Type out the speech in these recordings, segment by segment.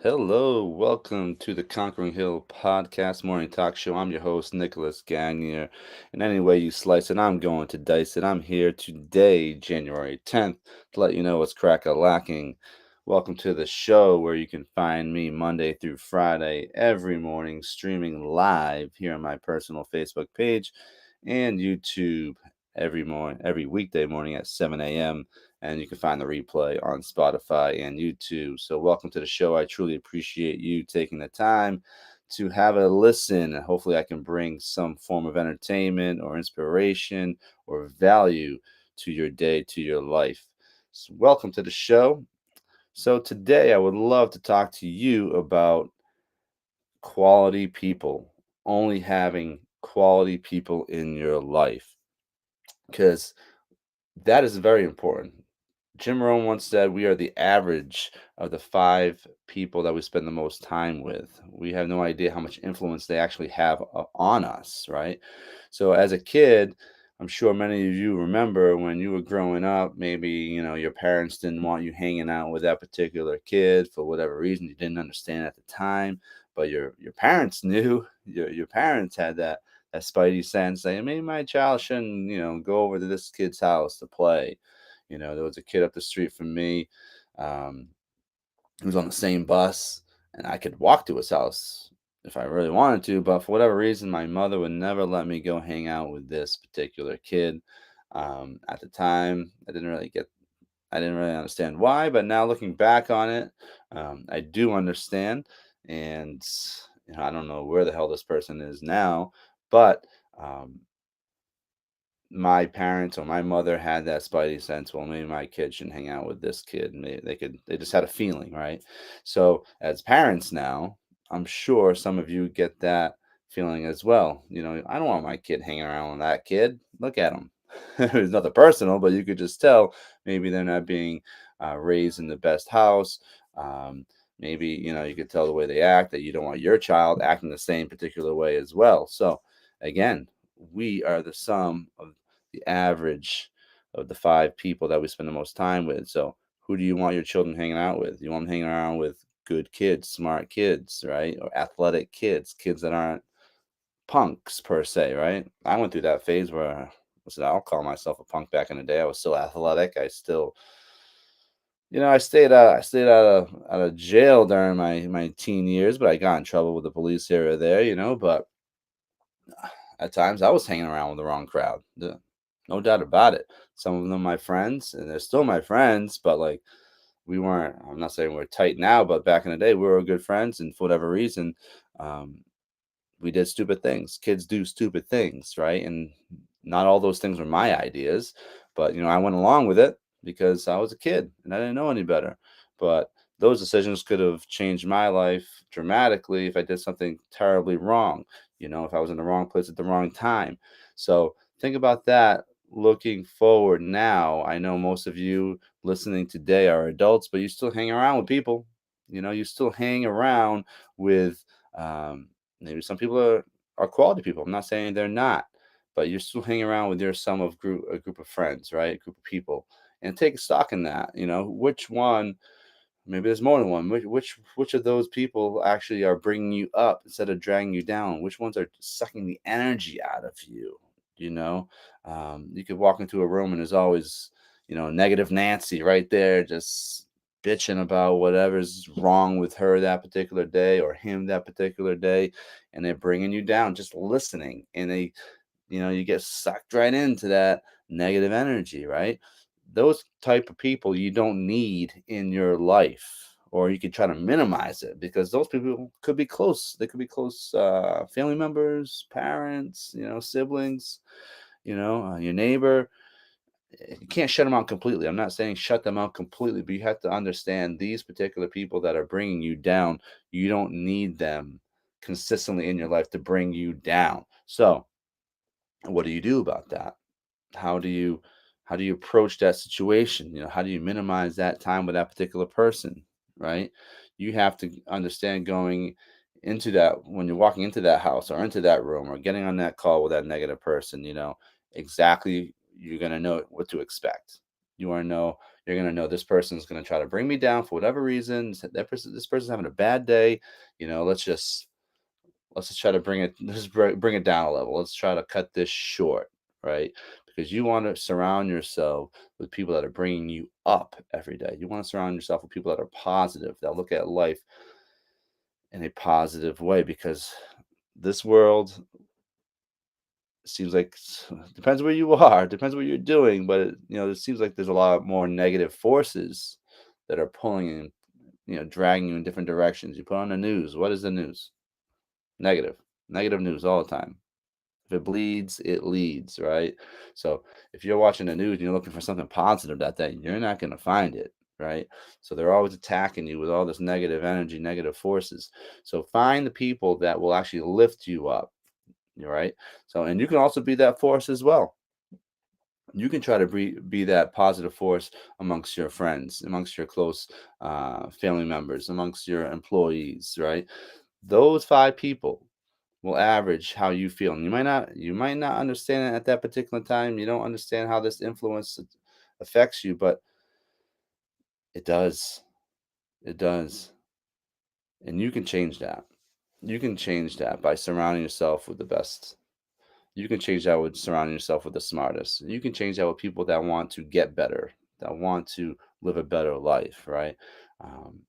Hello, welcome to the Conquering Hill Podcast Morning Talk Show. I'm your host, Nicholas Gagnier. And any way you slice it, I'm going to dice it. I'm here today, January 10th, to let you know what's crack-a-lacking. Welcome to the show where you can find me Monday through Friday every morning, streaming live here on my personal Facebook page and YouTube every weekday morning at 7 a.m. And you can find the replay on Spotify and YouTube. So, welcome to the show. I truly appreciate you taking the time to have a listen. Hopefully, I can bring some form of entertainment or inspiration or value to your day, to your life. So, welcome to the show. So, today I would love to talk to you about quality people, only having quality people in your life, because that is very important. Jim Rohn once said, "We are the average of the five people that we spend the most time with." We have no idea how much influence they actually have on us, right? So, as a kid, I'm sure many of you remember when you were growing up, maybe, your parents didn't want you hanging out with that particular kid for whatever reason you didn't understand at the time, but your parents knew. Your parents had that spidey sense saying, maybe my child shouldn't, go over to this kid's house to play. There was a kid up the street from me, um, who was on the same bus, and I could walk to his house if I really wanted to, but for whatever reason, my mother would never let me go hang out with this particular kid. At the time, I didn't really understand why, but now looking back on it, I do understand, and I don't know where the hell this person is now, but um, my parents or my mother had that spidey sense. Well, maybe my kid should hang out with this kid, and they just had a feeling, right? So as parents now, I'm sure some of you get that feeling as well. I don't want my kid hanging around with that kid. Look at him. It's nothing personal, but you could just tell maybe they're not being raised in the best house. Maybe you could tell the way they act that you don't want your child acting the same particular way as well. So again, we are the sum of the average of the five people that we spend the most time with. So, who do you want your children hanging out with? You want them hanging around with good kids, smart kids, right? Or athletic kids, kids that aren't punks per se, right? I went through that phase where, listen, I'll call myself a punk back in the day. I was still athletic. I still, I stayed out of jail during my teen years, but I got in trouble with the police here or there, but at times I was hanging around with the wrong crowd. No doubt about it. Some of them my friends, and they're still my friends, but like we weren't. I'm not saying we're tight now, but back in the day, we were good friends, and for whatever reason, um, we did stupid things. Kids do stupid things, right? And not all those things were my ideas, but I went along with it because I was a kid and I didn't know any better. But those decisions could have changed my life dramatically if I did something terribly wrong, if I was in the wrong place at the wrong time. So think about that looking forward now. I know most of you listening today are adults, but you still hang around with people. You still hang around with maybe some people are quality people. I'm not saying they're not, but you're still hanging around with your sum of a group of friends, right? A group of people, and take stock in that. Which one? Maybe there's more than one. Which of those people actually are bringing you up instead of dragging you down? Which ones are sucking the energy out of you? You know, you could walk into a room and there's always negative Nancy right there, just bitching about whatever's wrong with her that particular day or him that particular day, and they're bringing you down just listening, and you get sucked right into that negative energy, right? Those type of people you don't need in your life, or you could try to minimize it because those people could be close. They could be close family members, parents, siblings, your neighbor. You can't shut them out completely. I'm not saying shut them out completely, but you have to understand these particular people that are bringing you down, you don't need them consistently in your life to bring you down. So what do you do about that? How do you how do you approach that situation? How do you minimize that time with that particular person, right? You have to understand going into that when you're walking into that house or into that room or getting on that call with that negative person, exactly you're going to know what to expect. You want to know, you're going to know this person's going to try to bring me down for whatever reason. This person's having a bad day. Let's just try to bring it down a level. Let's try to cut this short, right? Because you want to surround yourself with people that are bringing you up every day. You want to surround yourself with people that are positive, that look at life in a positive way. Because this world seems like depends where you are, depends what you're doing, but it seems like there's a lot more negative forces that are pulling you, dragging you in different directions. You put on the news. What is the news? Negative, negative news all the time. If it bleeds, it leads, right? So if you're watching the news and you're looking for something positive that day, you're not going to find it, right? So they're always attacking you with all this negative energy, negative forces. So find the people that will actually lift you up, right? So, and you can also be that force as well. You can try to be that positive force amongst your friends, amongst your close family members, amongst your employees, right? Those five people will average how you feel. And you might not understand it at that particular time. You don't understand how this influence affects you, but it does. It does. And you can change that. You can change that by surrounding yourself with the best. You can change that with surrounding yourself with the smartest. You can change that with people that want to get better, that want to live a better life, right? Um,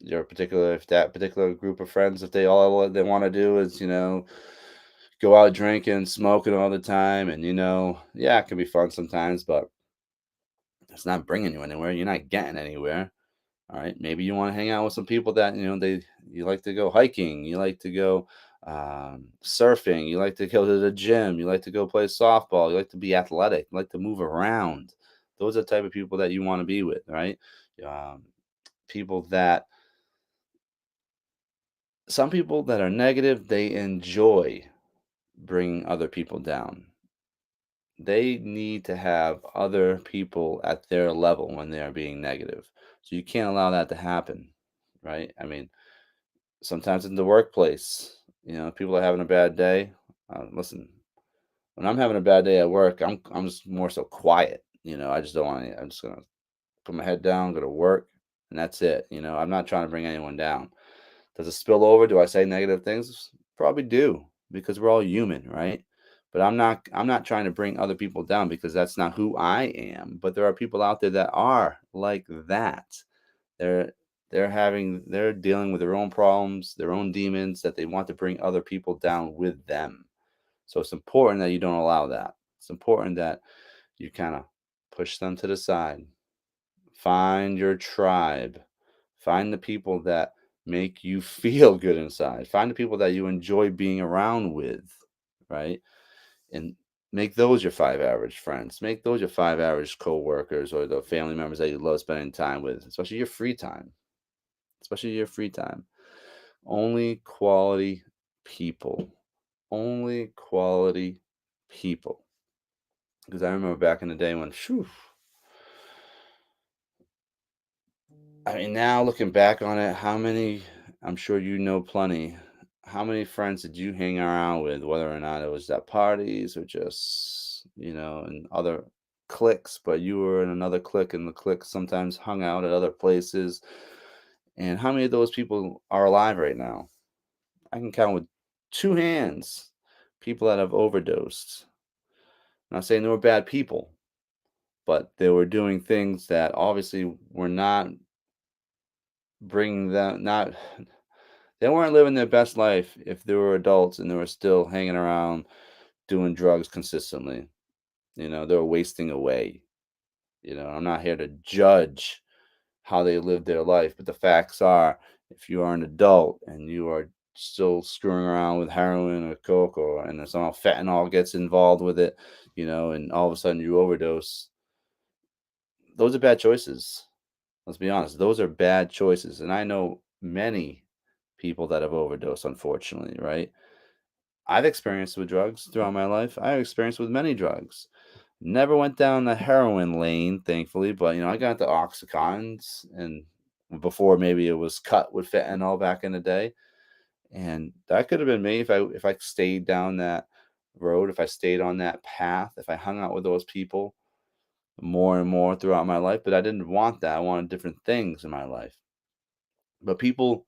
if that particular group of friends, if they all what they want to do is, go out drinking, smoking all the time, and yeah, it can be fun sometimes, but it's not bringing you anywhere. You're not getting anywhere. All right, maybe you want to hang out with some people that you like to go hiking, you like to go surfing, you like to go to the gym, you like to go play softball, you like to be athletic, you like to move around. Those are the type of people that you want to be with, right? Um, people that Some people that are negative, they enjoy bringing other people down. They need to have other people at their level when they are being negative. So you can't allow that to happen, right? I mean, sometimes in the workplace, people are having a bad day. Listen, when I'm having a bad day at work, I'm just more so quiet. I just don't want to. I'm just gonna put my head down, go to work, and that's it. I'm not trying to bring anyone down. Does it spill over? Do I say negative things? Probably do, because we're all human, right? But I'm not trying to bring other people down, because that's not who I am. But there are people out there that are like that. They're they're dealing with their own problems, their own demons, that they want to bring other people down with them. So it's important that you don't allow that. It's important that you kind of push them to the side. Find your tribe. Find the people that make you feel good inside. Find the people that you enjoy being around with, right? And make those your five average friends. Make those your five average coworkers, or the family members that you love spending time with, especially your free time. Especially your free time. Only quality people. Only quality people. Because I remember back in the day when, phew, I mean, now looking back on it, I'm sure you know plenty, how many friends did you hang around with, whether or not it was at parties or just, in other cliques, but you were in another clique and the clique sometimes hung out at other places. And how many of those people are alive right now? I can count with two hands people that have overdosed. I'm not saying they were bad people, but they were doing things that obviously were not bringing them, not they weren't living their best life if they were adults and they were still hanging around doing drugs consistently. They were wasting away. I'm not here to judge how they live their life, but the facts are, if you are an adult and you are still screwing around with heroin or coke, and then somehow fentanyl gets involved with it, and all of a sudden you overdose, those are bad choices. Let's be honest, those are bad choices. And I know many people that have overdosed, unfortunately, right? I've experienced with drugs throughout my life. I've experienced with many drugs. Never went down the heroin lane, thankfully, but I got the oxycontins, and before maybe it was cut with fentanyl back in the day, and that could have been me if I stayed down that road, if I stayed on that path, if I hung out with those people more and more throughout my life, but I didn't want that. I wanted different things in my life. But people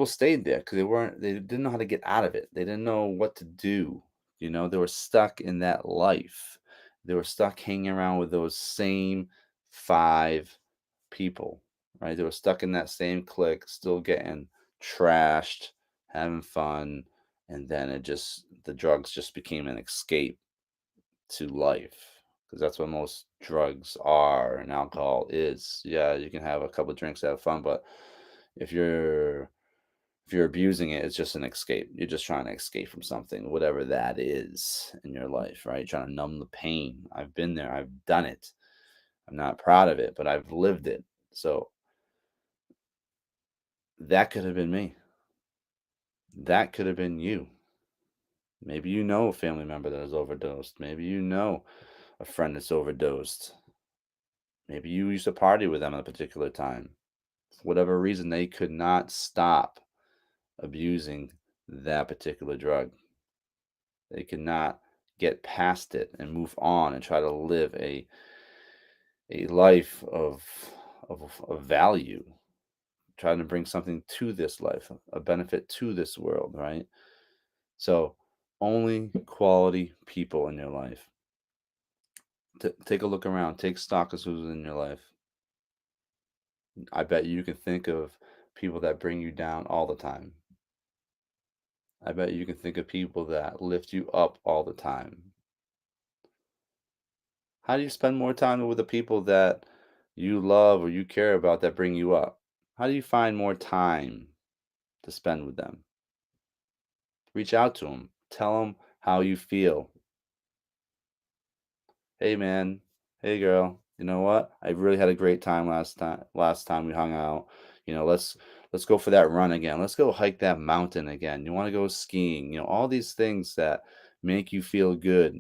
stayed there because they didn't know how to get out of it. They didn't know what to do. They were stuck in that life. They were stuck hanging around with those same five people, right? They were stuck in that same clique, still getting trashed, having fun, and then the drugs just became an escape to life because that's what most drugs are and alcohol is. Yeah, you can have a couple of drinks, have fun, but if you're if you're abusing it, it's just an escape. You're just trying to escape from something, whatever that is in your life, right? Trying to numb the pain. I've been there, I've done it. I'm not proud of it, but I've lived it. So that could have been me. That could have been you. Maybe you know a family member that has overdosed. Maybe you know a friend that's overdosed. Maybe you used to party with them at a particular time. For whatever reason, they could not stop abusing that particular drug. They could not get past it and move on and try to live a life of value, trying to bring something to this life, a benefit to this world, right? So only quality people in your life. Take a look around, take stock of who's in your life. I bet you can think of people that bring you down all the time. I bet you can think of people that lift you up all the time. How do you spend more time with the people that you love or you care about that bring you up? How do you find more time to spend with them? Reach out to them. Tell them how you feel. Hey man, hey girl, you know what? I really had a great time last time we hung out. Let's go for that run again. Let's go hike that mountain again. You want to go skiing, all these things that make you feel good,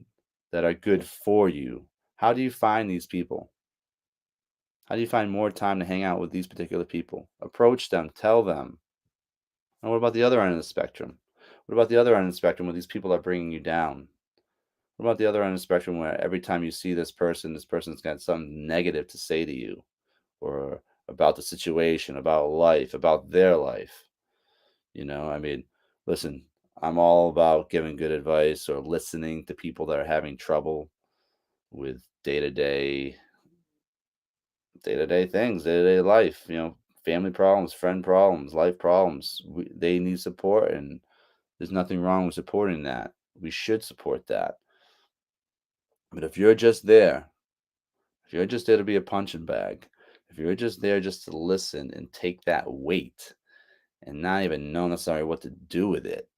that are good for you. How do you find these people? How do you find more time to hang out with these particular people? Approach them, tell them. And what about the other end of the spectrum? What about the other end of the spectrum where these people are bringing you down? What about the other end of the spectrum where every time you see this person's got something negative to say to you or about the situation, about life, about their life? I mean, listen, I'm all about giving good advice or listening to people that are having trouble with day-to-day things, day-to-day life, family problems, friend problems, life problems. They need support, and there's nothing wrong with supporting that. We should support that. But if you're just there to be a punching bag, if you're just there just to listen and take that weight and not even know necessarily what to do with it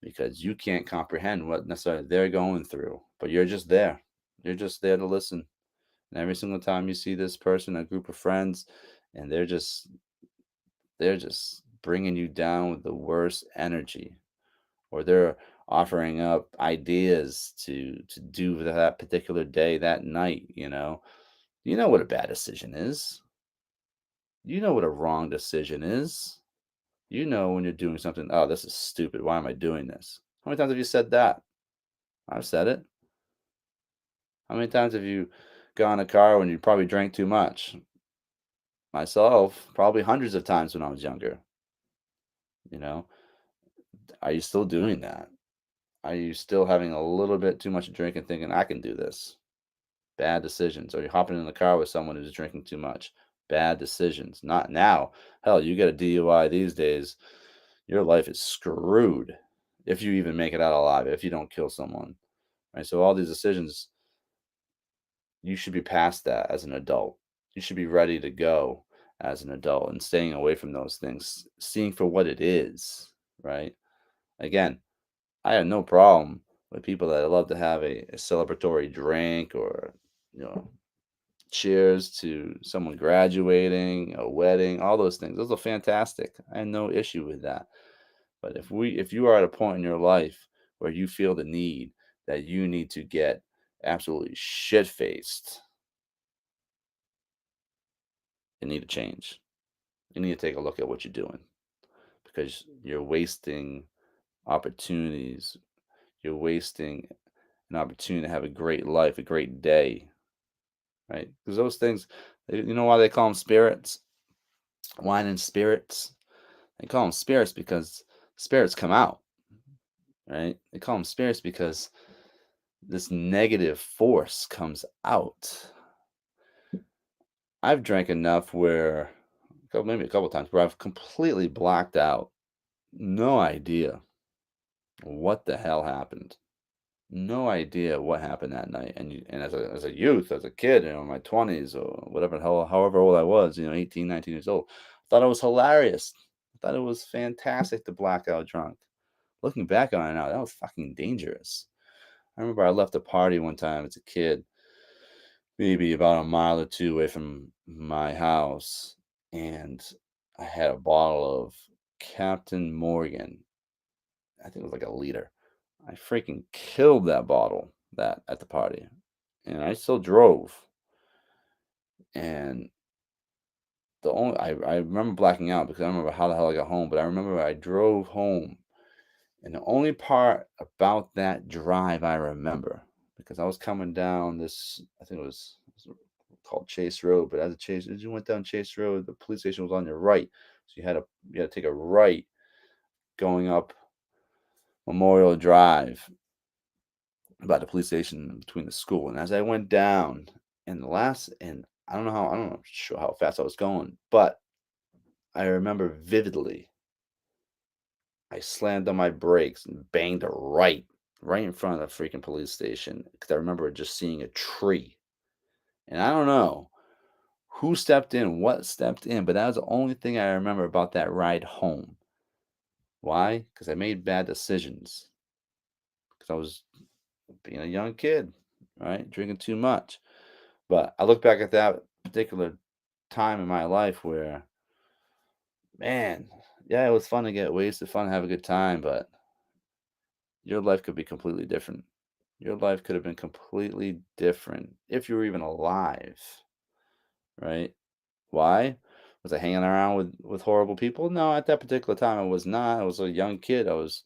because you can't comprehend what necessarily they're going through, but you're just there to listen. And every single time you see this person, a group of friends, and they're just bringing you down with the worst energy, or they're offering up ideas to do that particular day, that night. You know what a bad decision is. You know what a wrong decision is. You know when you're doing something, oh, this is stupid. Why am I doing this? How many times have you said that? I've said it. How many times have you got in a car when you probably drank too much? Myself, probably hundreds of times when I was younger. You know, are you still doing that? Are you still having a little bit too much to drink and thinking, I can do this? Bad decisions. Or you're hopping in the car with someone who's drinking too much. Bad decisions. Not now. Hell, you get a DUI these days, your life is screwed if you even make it out alive, if you don't kill someone. Right? So all these decisions, you should be past that as an adult. You should be ready to go as an adult and staying away from those things, seeing for what it is, right? Again, I have no problem with people that love to have a celebratory drink or, you know, cheers to someone graduating, a wedding, all those things. Those are fantastic. I have no issue with that. But if you are at a point in your life where you feel the need that you need to get absolutely shit faced, you need to change. You need to take a look at what you're doing because you're wasting opportunities. You're wasting an opportunity to have a great life, a great day right? Because those things, you know why they call them spirits, wine and spirits. They call them spirits because spirits come out, right? They call them spirits because this negative force comes out. I've drank enough where, maybe a couple times, where I've completely blacked out. No idea what the hell happened. No idea what happened that night. And as a youth, as a kid, in my 20s or whatever the hell, however old I was, 18, 19 years old, I thought it was hilarious. I thought it was fantastic to black out drunk. Looking back on it now, that was fucking dangerous. I remember I left a party one time as a kid, maybe about a mile or two away from my house, and I had a bottle of Captain Morgan. I think it was like a liter. I freaking killed that bottle that at the party, and I still drove. And I remember blacking out because I don't remember how the hell I got home, but I remember I drove home. And the only part about that drive I remember, because I was coming down this, I think it was called Chase Road, but as you went down Chase Road, the police station was on your right, so you had to take a right going up Memorial Drive by the police station between the school. And as I went down, and I don't know sure how fast I was going, but I remember vividly I slammed on my brakes and banged a right in front of the freaking police station because I remember just seeing a tree. And I don't know who stepped in, what stepped in, but that was the only thing I remember about that ride home. Why? Because I made bad decisions. Because I was being a young kid, right? Drinking too much. But I look back at that particular time in my life where, man, yeah, it was fun to get wasted, fun to have a good time, but your life could be completely different. Your life could have been completely different if you were even alive, right? Why? Was I hanging around with horrible people? No, at that particular time I was not. I was a young kid. I was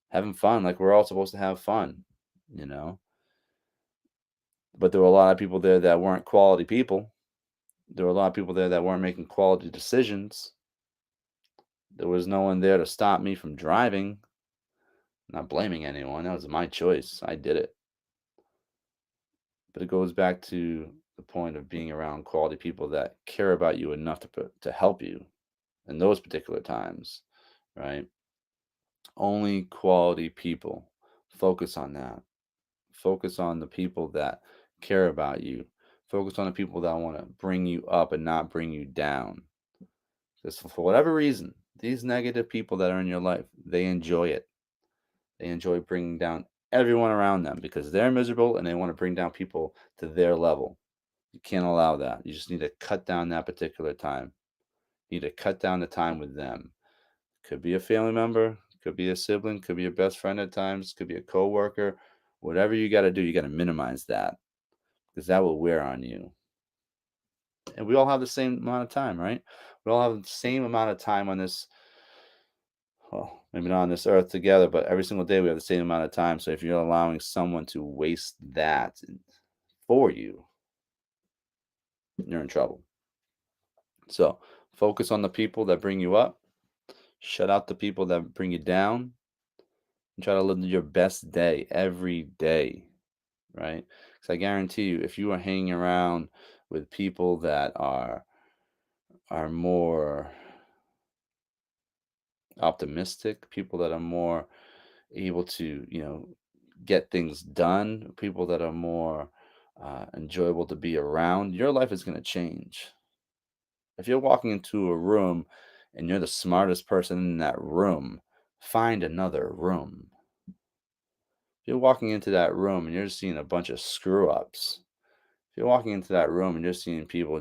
having fun like we're all supposed to have fun, you know. But there were a lot of people there that weren't quality people. There were a lot of people there that weren't making quality decisions. There was no one there to stop me from driving. Not blaming anyone. That was my choice. I did it. But it goes back to the point of being around quality people that care about you enough to help you in those particular times, right? Only quality people. Focus on that. Focus on the people that care about you. Focus on the people that want to bring you up and not bring you down. Because for whatever reason, these negative people that are in your life, they enjoy it. They enjoy bringing down everyone around them because they're miserable and they want to bring down people to their level. You can't allow that. You just need to cut down that particular time. You need to cut down the time with them. Could be a family member, could be a sibling, could be your best friend at times, could be a coworker. Whatever you got to do, you got to minimize that because that will wear on you. And we all have the same amount of time, right? We all have the same amount of time on this, well, maybe not on this earth together, but every single day we have the same amount of time. So if you're allowing someone to waste that for you, you're in trouble. So focus on the people that bring you up, shut out the people that bring you down, and try to live your best day every day, right? Because I guarantee you, if you are hanging around with people that are more optimistic, people that are more able to, get things done, people that are more enjoyable to be around, your life is going to change. If you're walking into a room and you're the smartest person in that room, find another room. If you're walking into that room and you're seeing a bunch of screw ups, if you're walking into that room and you're seeing people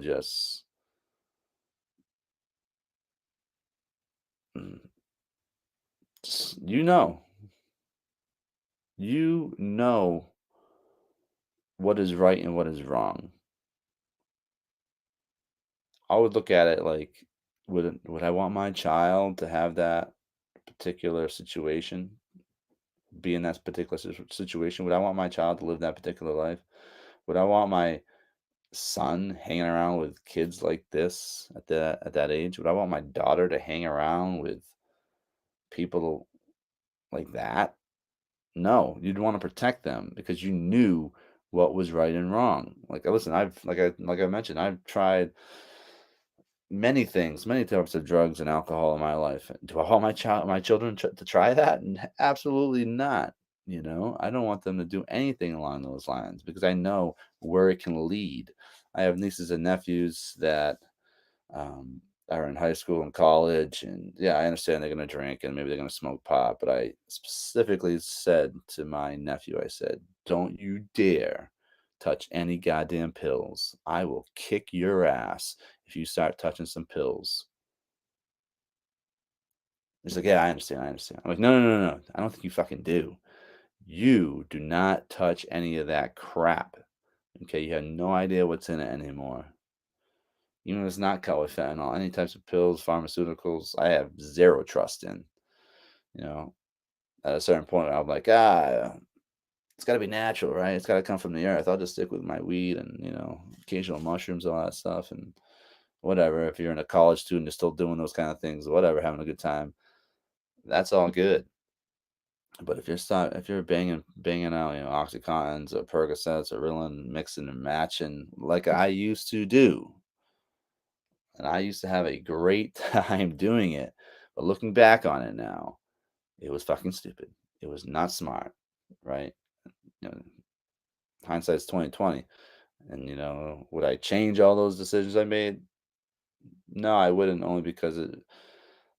mm, just you know what is right and what is wrong. I would look at it like, would I want my child to have that particular situation, be in that particular situation? Would I want my child to live that particular life? Would I want my son hanging around with kids like this at that age? Would I want my daughter to hang around with people like that? No, you'd want to protect them because you knew what was right and wrong. Like, listen, like I mentioned, I've tried many things, many types of drugs and alcohol in my life. Do I want my children to try that? Absolutely not. I don't want them to do anything along those lines because I know where it can lead. I have nieces and nephews that um, are in high school and college, and yeah, I understand they're going to drink and maybe they're going to smoke pot. But I specifically said to my nephew, I said, "Don't you dare touch any goddamn pills. I will kick your ass if you start touching some pills." He's like, "Yeah, I understand. I understand." I'm like, "No, no, no, no. I don't think you fucking do. You do not touch any of that crap. Okay, you have no idea what's in it anymore. Even if it's not called fentanyl, any types of pills, pharmaceuticals, I have zero trust in. You know, at a certain point, I'm like, it's got to be natural, right? It's got to come from the earth. I'll just stick with my weed and occasional mushrooms, all that stuff, and whatever. If you're in a college student, you're still doing those kind of things, whatever, having a good time. That's all good. But if you're banging out, oxycontins or Percocets or Ritalin, mixing and matching like I used to do, and I used to have a great time doing it. But looking back on it now, it was fucking stupid. It was not smart, right? You know, hindsight's 2020. And would I change all those decisions I made? No, I wouldn't. Only because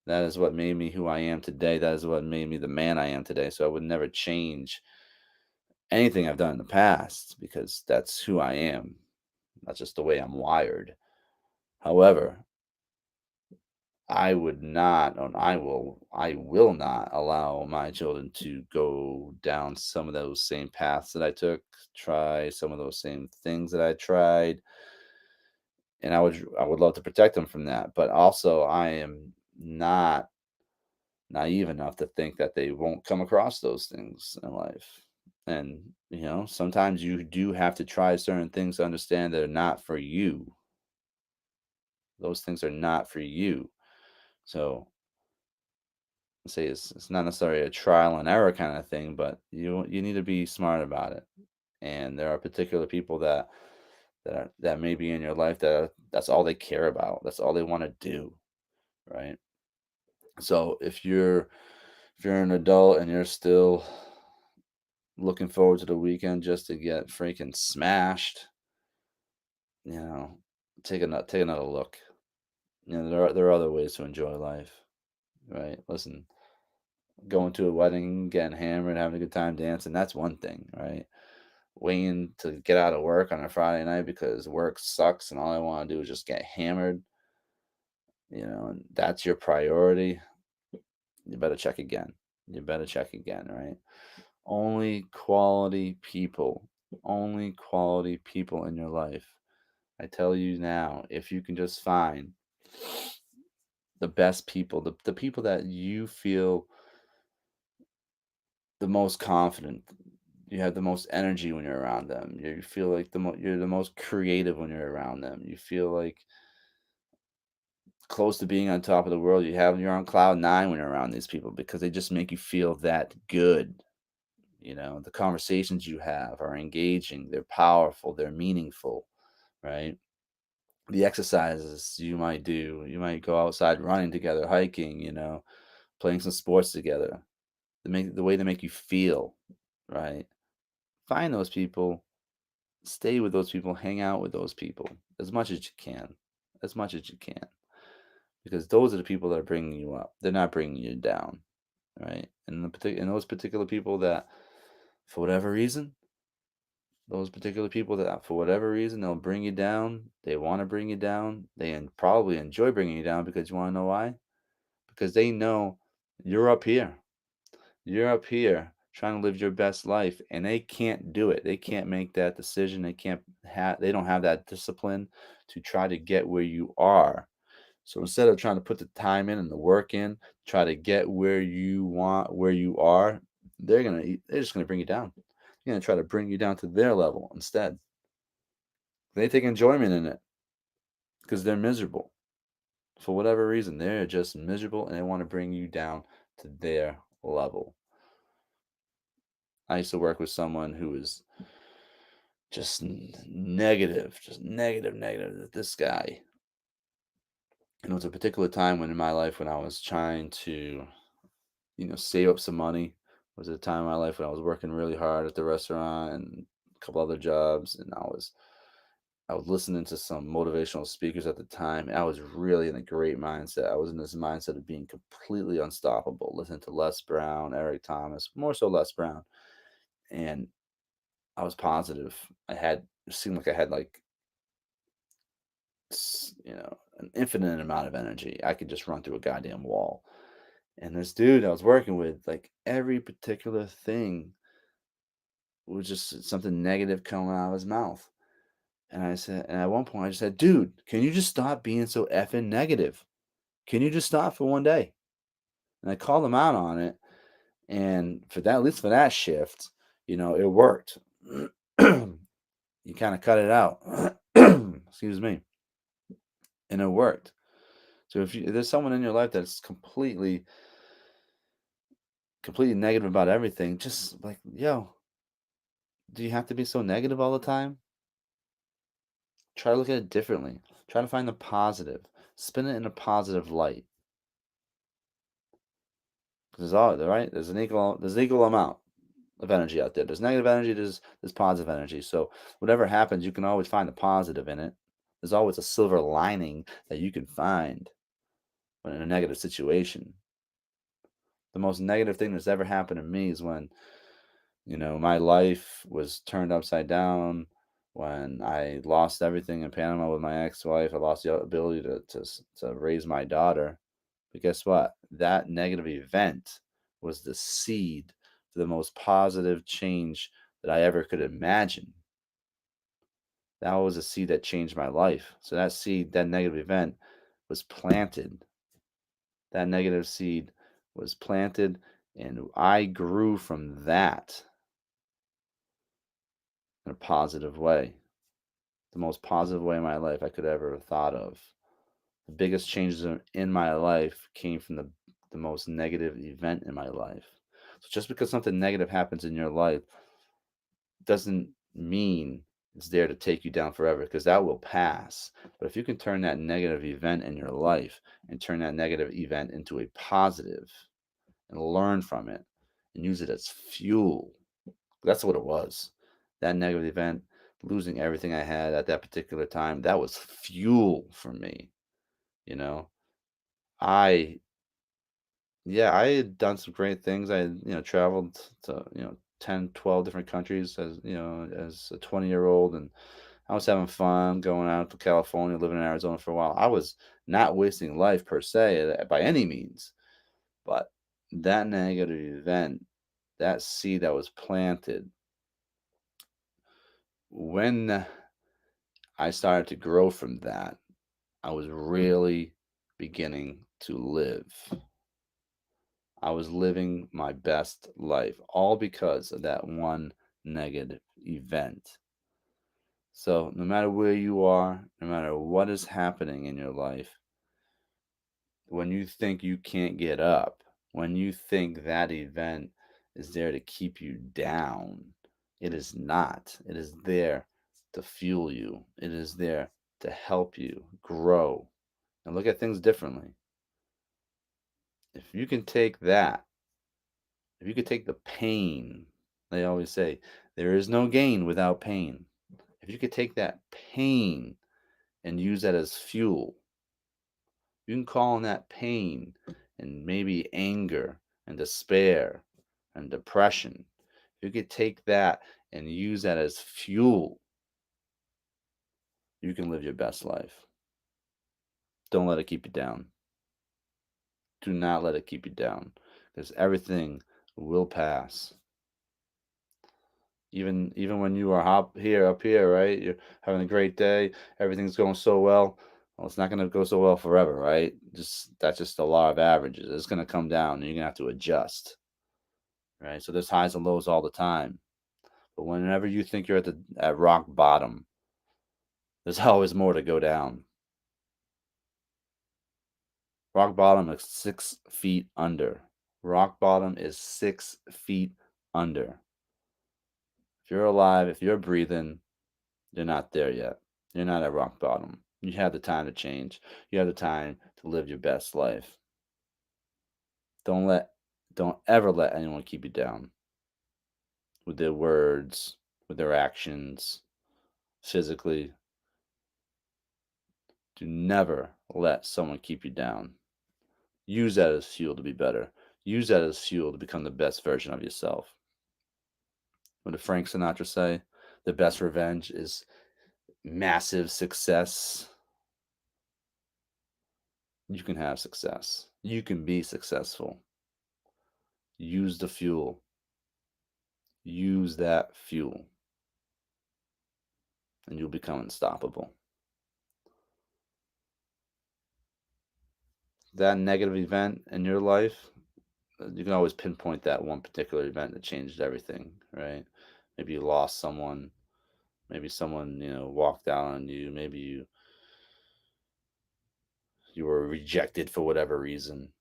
that is what made me who I am today. That is what made me the man I am today. So I would never change anything I've done in the past because that's who I am. That's just the way I'm wired. However, I would not, and I will not allow my children to go down some of those same paths that I took, try some of those same things that I tried, and I would love to protect them from that. But also, I am not naive enough to think that they won't come across those things in life. And sometimes you do have to try certain things to understand they're not for you. Those things are not for you. So say it's not necessarily a trial and error kind of thing, but you need to be smart about it. And there are particular people that may be in your life that's all they care about. That's all they want to do, right? So if you're an adult and you're still looking forward to the weekend just to get freaking smashed, you know, take another look. There are other ways to enjoy life, right? Listen, going to a wedding, getting hammered, having a good time dancing, that's one thing, right? Waiting to get out of work on a Friday night because work sucks and all I want to do is just get hammered, and that's your priority, you better check again. You better check again, right? Only quality people, only quality people in your life. I tell you now, if you can just find the best people, the people that you feel the most confident. You have the most energy when you're around them. You feel like you're the most creative when you're around them. You feel like close to being on top of the world. You're on cloud nine when you're around these people because they just make you feel that good. The conversations you have are engaging, they're powerful, they're meaningful, right? The exercises you might go outside running together, hiking, playing some sports together. The way they make you feel, right? Find those people, stay with those people, hang out with those people as much as you can, as much as you can, because those are the people that are bringing you up. They're not bringing you down, right? And those particular people that, for whatever reason, for whatever reason, they'll bring you down. They want to bring you down. Probably enjoy bringing you down because you want to know why? Because they know you're up here. You're up here trying to live your best life and they can't do it. They can't make that decision. They don't have that discipline to try to get where you are. So instead of trying to put the time in and the work in, try to get where you are, they're just gonna bring you down. They're gonna try to bring you down to their level instead. They take enjoyment in it because they're miserable. For whatever reason, they're just miserable and they want to bring you down to their level. I used to work with someone who was just negative, just negative, negative. This guy. And it was a particular time when in my life when I was trying to, save up some money. It was a time in my life when I was working really hard at the restaurant and a couple other jobs, and I was listening to some motivational speakers at the time. I was really in a great mindset. I was in this mindset of being completely unstoppable, listening to Les Brown, Eric Thomas, more so Les Brown. And I was positive. It seemed like I had like, an infinite amount of energy. I could just run through a goddamn wall. And this dude I was working with, like every particular thing was just something negative coming out of his mouth. And at one point I just said, dude, can you just stop being so effing negative? Can you just stop for one day? And I called him out on it. And for that, at least for that shift, it worked. You kind of cut it out. Excuse me. And it worked. So if there's someone in your life that's completely negative about everything, just like, yo, do you have to be so negative all the time? Try to look at it differently. Try to find the positive. Spin it in a positive light. There's all right. There's an equal amount of energy out there. There's negative energy. There's positive energy. So whatever happens, you can always find the positive in it. There's always a silver lining that you can find when in a negative situation. The most negative thing that's ever happened to me is when my life was turned upside down when I lost everything in Panama with my ex-wife. I lost the ability to raise my daughter. But guess what? That negative event was the seed for the most positive change that I ever could imagine. That was a seed that changed my life. So that seed, that negative event was planted. That negative seed was planted, and I grew from that in a positive way. The most positive way in my life I could ever have thought of. The biggest changes in my life came from the most negative event in my life. So just because something negative happens in your life doesn't mean it's there to take you down forever because that will pass. But if you can turn that negative event in your life and turn that negative event into a positive and learn from it and use it as fuel, that's what it was. That negative event, losing everything I had at that particular time, that was fuel for me. You know, I, yeah, I had done some great things. I had, traveled to, 10, 12 different countries as a 20-year-old. And I was having fun going out to California, living in Arizona for a while. I was not wasting life per se by any means. But that negative event, that seed that was planted, when I started to grow from that, I was really beginning to live. I was living my best life, all because of that one negative event. So, no matter where you are, no matter what is happening in your life, when you think you can't get up, when you think that event is there to keep you down, it is not. It is there to fuel you, it is there to help you grow and look at things differently. If you can take that, if you could take the pain, they always say, there is no gain without pain. If you could take that pain and use that as fuel, you can call on that pain and maybe anger and despair and depression. If you could take that and use that as fuel, you can live your best life. Don't let it keep you down. Do not let it keep you down because everything will pass. Even when you are up here, right? You're having a great day, everything's going so well. Well, it's not going to go so well forever, right? Just that's just the law of averages. It's going to come down, and you're going to have to adjust, right? So there's highs and lows all the time. But whenever you think you're at rock bottom, There's always more to go down. Rock bottom is 6 feet under. Rock bottom is 6 feet under. If you're alive, if you're breathing, you're not there yet. You're not at rock bottom. You have the time to change. You have the time to live your best life. Don't let don't ever let anyone keep you down with their words, with their actions, physically. Do never let someone keep you down. Use that as fuel to be better. Use that as fuel to become the best version of yourself. What did Frank Sinatra say? The best revenge is massive success. You can have success. You can be successful. Use the fuel. Use that fuel, and you'll become unstoppable. That negative event in your life, you can always pinpoint that one particular event that changed everything, right? Maybe you lost someone. Maybe someone, walked out on you. Maybe you were rejected for whatever reason.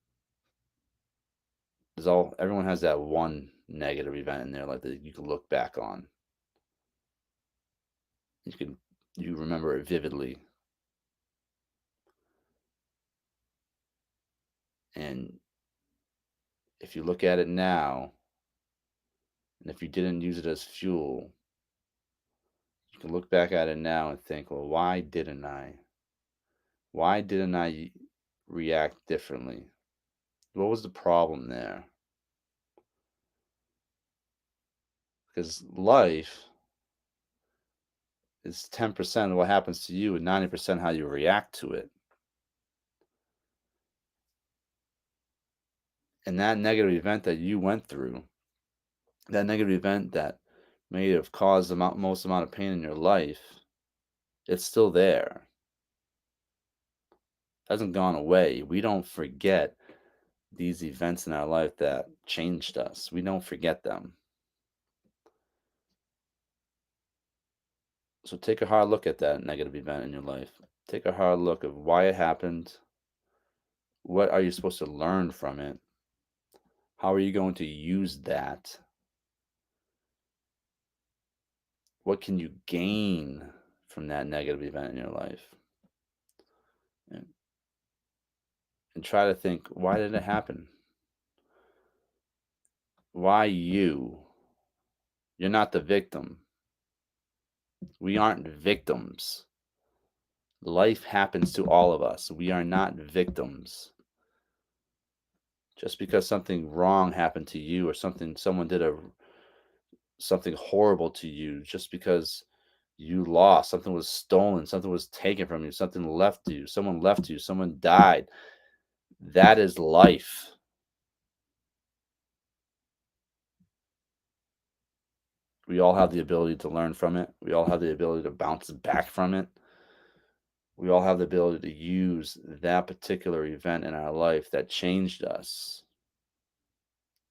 Everyone has that one negative event in their life that you can look back on. You remember it vividly. And if you look at it now, and if you didn't use it as fuel, you can look back at it now and think, well, why didn't I? Why didn't I react differently? What was the problem there? Because life is 10% of what happens to you and 90% how you react to it. And that negative event that you went through, that negative event that may have caused the most amount of pain in your life, it's still there. It hasn't gone away. We don't forget these events in our life that changed us. We don't forget them. So take a hard look at that negative event in your life. Take a hard look at why it happened. What are you supposed to learn from it? How are you going to use that? What can you gain from that negative event in your life? And, and try to think, why did it happen? Why you? You're not the victim. We aren't victims. Life happens to all of us. We are not victims. Just because something wrong happened to you or someone did something horrible to you, just because you lost, something was stolen, something was taken from you, something left you, someone died. That is life. We all have the ability to learn from it. We all have the ability to bounce back from it. We all have the ability to use that particular event in our life that changed us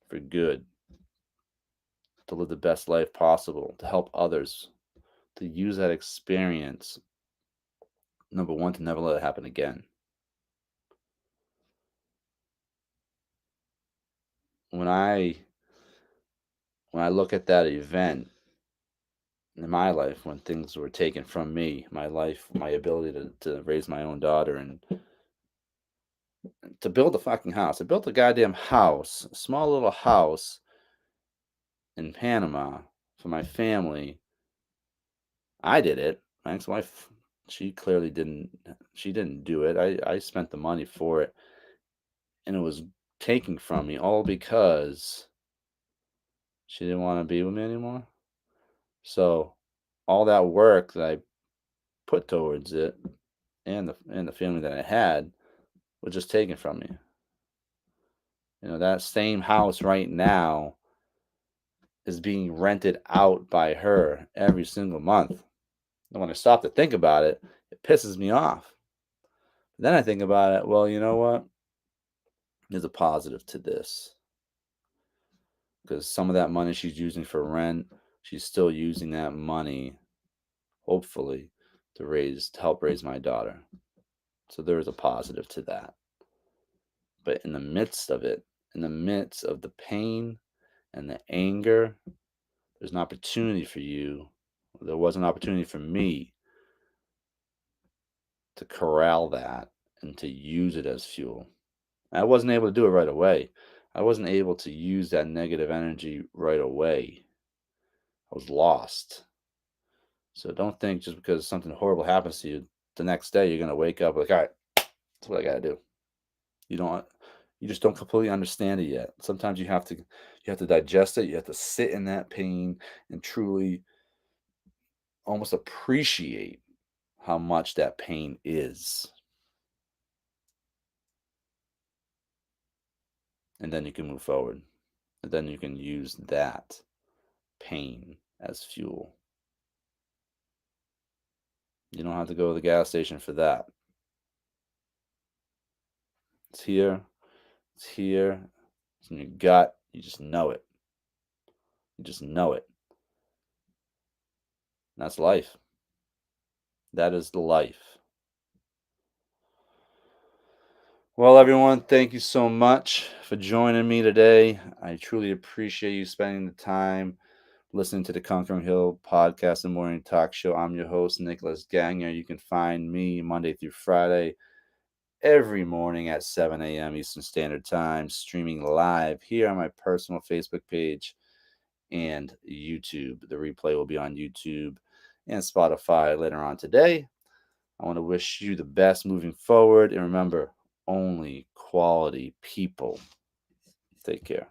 for good, to live the best life possible, to help others, to use that experience, number one, to never let it happen again. When I when I look at that event in my life, when things were taken from me, my life, my ability to raise my own daughter and to build a fucking house. I built a goddamn house, a small little house in Panama for my family. I did it. My ex-wife, she clearly didn't do it. I spent the money for it, and it was taken from me all because she didn't want to be with me anymore. So all that work that I put towards it and the family that I had was just taken from me. That same house right now is being rented out by her every single month. And when I stop to think about it, it pisses me off. Then I think about it, well, you know what? There's a positive to this. Because some of that money she's using for rent, she's still using that money, hopefully, to help raise my daughter. So there is a positive to that. But in the midst of it, in the midst of the pain and the anger, there's an opportunity for you. There was an opportunity for me to corral that and to use it as fuel. I wasn't able to do it right away. I wasn't able to use that negative energy right away. I was lost. So don't think just because something horrible happens to you, the next day you're gonna wake up like, all right, that's what I gotta do. You don't you just don't completely understand it yet. Sometimes you have to digest it, you have to sit in that pain and truly almost appreciate how much that pain is. And then you can move forward. And then you can use that pain as fuel. You don't have to go to the gas station for that. It's here. It's here. It's in your gut. You just know it. You just know it. And that's life. That is the life. Well, everyone, thank you so much for joining me today. I truly appreciate you spending the time listening to the Conquering Hill podcast and morning talk show. I'm your host, Nicholas Gagner. You can find me Monday through Friday every morning at 7 a.m. Eastern Standard Time, streaming live here on my personal Facebook page and YouTube. The replay will be on YouTube and Spotify later on today. I want to wish you the best moving forward. And remember, only quality people. Take care.